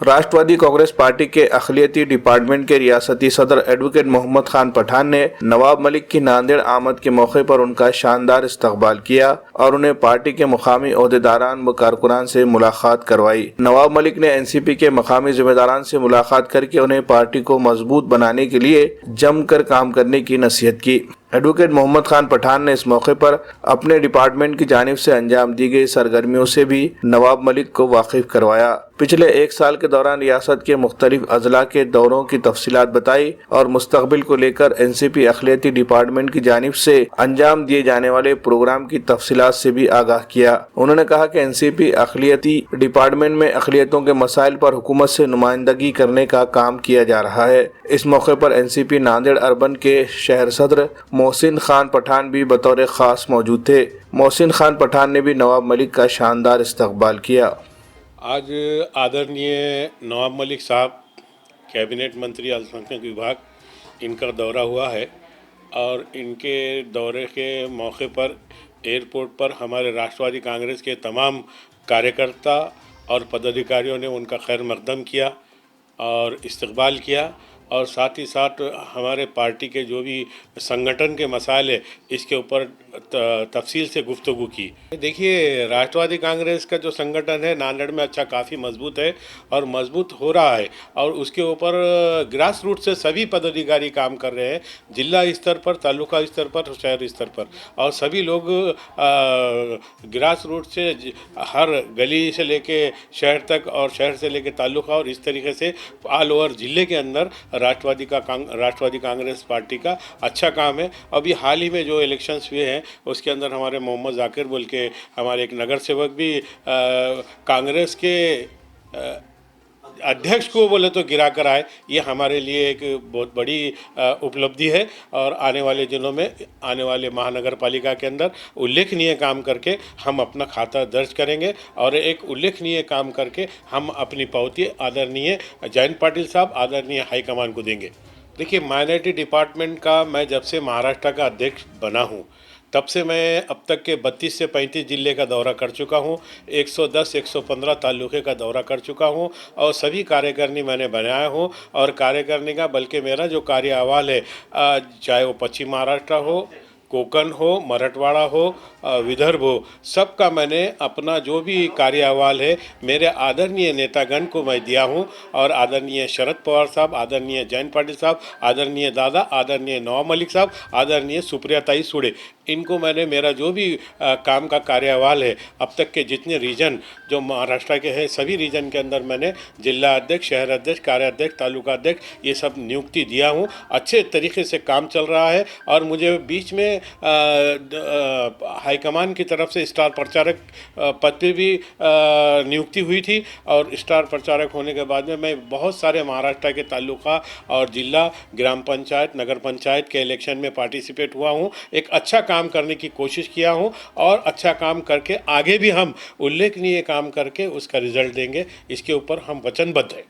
राष्ट्रवादी Congress party के अखिलियती department के रियासती सदर एडवोकेट मोहम्मद खान पठान ने नवाब मलिक की नांदेड़ आमद के मौके पर उनका शानदार इस्तकबाल किया और उन्हें पार्टी के मुकामी ओहदेदारान व कारकुनान से मुलाकात करवाई। नवाब मलिक ने एनसीपी के मुकामी जिम्मेदारान से मुलाकात करके उन्हें पार्टी को मजबूत बनाने के लिए जमकर काम करने की नसीहत की। एडवोकेट मोहम्मद खान पठान ने इस मौके पर अपने डिपार्टमेंट की जानिब से अंजाम दी गई सरगर्मियों से भी नवाब मलिक को वाकिफ करवाया। पिछले एक साल के दौरान रियासत के मुख्तलिफ अजला के दौरों की तफसीलात बताई और मुस्तकबिल को लेकर एनसीपी अखिलियती डिपार्टमेंट की जानिब से अंजाम दिए जाने वाले प्रोग्राम की तफसीलात से भी आगाह किया। उन्होंने कहा कि एनसीपी अखिलियती डिपार्टमेंट में अखिलियतों के मसाइल पर हुकूमत से नुमाइंदगी करने का काम किया जा रहा है। इस मौके पर एनसीपी नांदेड़ अर्बन के शहर सदर मोहसिन खान पठान भी बतौर खास मौजूद थे। मोहसिन खान पठान ने भी नवाब मलिक का शानदार इस्तकबाल किया। आज आदरणीय नवाब मलिक साहब कैबिनेट मंत्री अल्पसंख्यक विभाग इनका दौरा हुआ है और इनके दौरे के मौके पर एयरपोर्ट पर हमारे राष्ट्रवादी कांग्रेस के तमाम कार्यकर्ता और पदाधिकारियों ने उनका खैर मकदम किया और इस्तकबाल किया और साथ ही साथ हमारे पार्टी के जो भी संगठन के मसाइल है इसके ऊपर तफसील से गुफ्तगू की। देखिए, राष्ट्रवादी कांग्रेस का जो संगठन है नांदेड़ में अच्छा काफ़ी मजबूत है और मजबूत हो रहा है और उसके ऊपर ग्रास रूट से सभी पदाधिकारी काम कर रहे हैं, जिला स्तर पर, तालुका स्तर पर, शहर स्तर पर, और सभी लोग ग्रास रूट से हर गली से लेके शहर तक और शहर से लेके तालुका और इस तरीके से ऑल ओवर ज़िले के अंदर राष्ट्रवादी कांग्रेस पार्टी का अच्छा काम है। अभी हाल ही में जो इलेक्शंस हुए हैं उसके अंदर हमारे मोहम्मद जाकिर बोल के हमारे एक नगर सेवक भी कांग्रेस के अध्यक्ष को बोले तो गिरा कर आए। ये हमारे लिए एक बहुत बड़ी उपलब्धि है और आने वाले दिनों में आने वाले महानगर पालिका के अंदर उल्लेखनीय काम करके हम अपना खाता दर्ज करेंगे और एक उल्लेखनीय काम करके हम अपनी पावती आदरणीय जयंत पाटिल साहब, आदरणीय हाईकमान को देंगे। देखिए, माइनॉरिटी डिपार्टमेंट का मैं जब से महाराष्ट्र का अध्यक्ष बना हूँ तब से मैं अब तक के 32 से 35 ज़िले का दौरा कर चुका हूँ, 110-115 तालुके का दौरा कर चुका हूँ और सभी कार्यकारिणी मैंने बनाया हूँ। और कार्यकारिणी का बल्कि मेरा जो कार्य अहवाल है, चाहे वो पश्चिम महाराष्ट्र हो, कोंकण हो, मराठवाड़ा हो, विदर्भ हो, सबका मैंने अपना जो भी कार्य अहवाल है मेरे आदरणीय नेतागण को मैं दिया हूं और आदरणीय शरद पवार साहब, आदरणीय जयंत पाटिल साहब, आदरणीय दादा, आदरणीय नवाब मलिक साहब, आदरणीय सुप्रियाताई सुड़े, इनको मैंने मेरा जो भी काम का कार्य अहवाल है अब तक के जितने रीजन जो महाराष्ट्र के हैं सभी रीजन के अंदर मैंने जिला अध्यक्ष, शहर अध्यक्ष, कार्याध्यक्ष, तालुका अध्यक्ष ये सब नियुक्ति दिया हूँ। अच्छे तरीके से काम चल रहा है और मुझे बीच में हाईकमान की तरफ से स्टार प्रचारक पद पे भी नियुक्ति हुई थी और स्टार प्रचारक होने के बाद में मैं बहुत सारे महाराष्ट्र के तालुका और जिला, ग्राम पंचायत, नगर पंचायत के इलेक्शन में पार्टिसिपेट हुआ हूँ। एक अच्छा काम करने की कोशिश किया हूँ और अच्छा काम करके आगे भी हम उल्लेखनीय काम करके उसका रिजल्ट देंगे, इसके ऊपर हम वचनबद्ध हैं।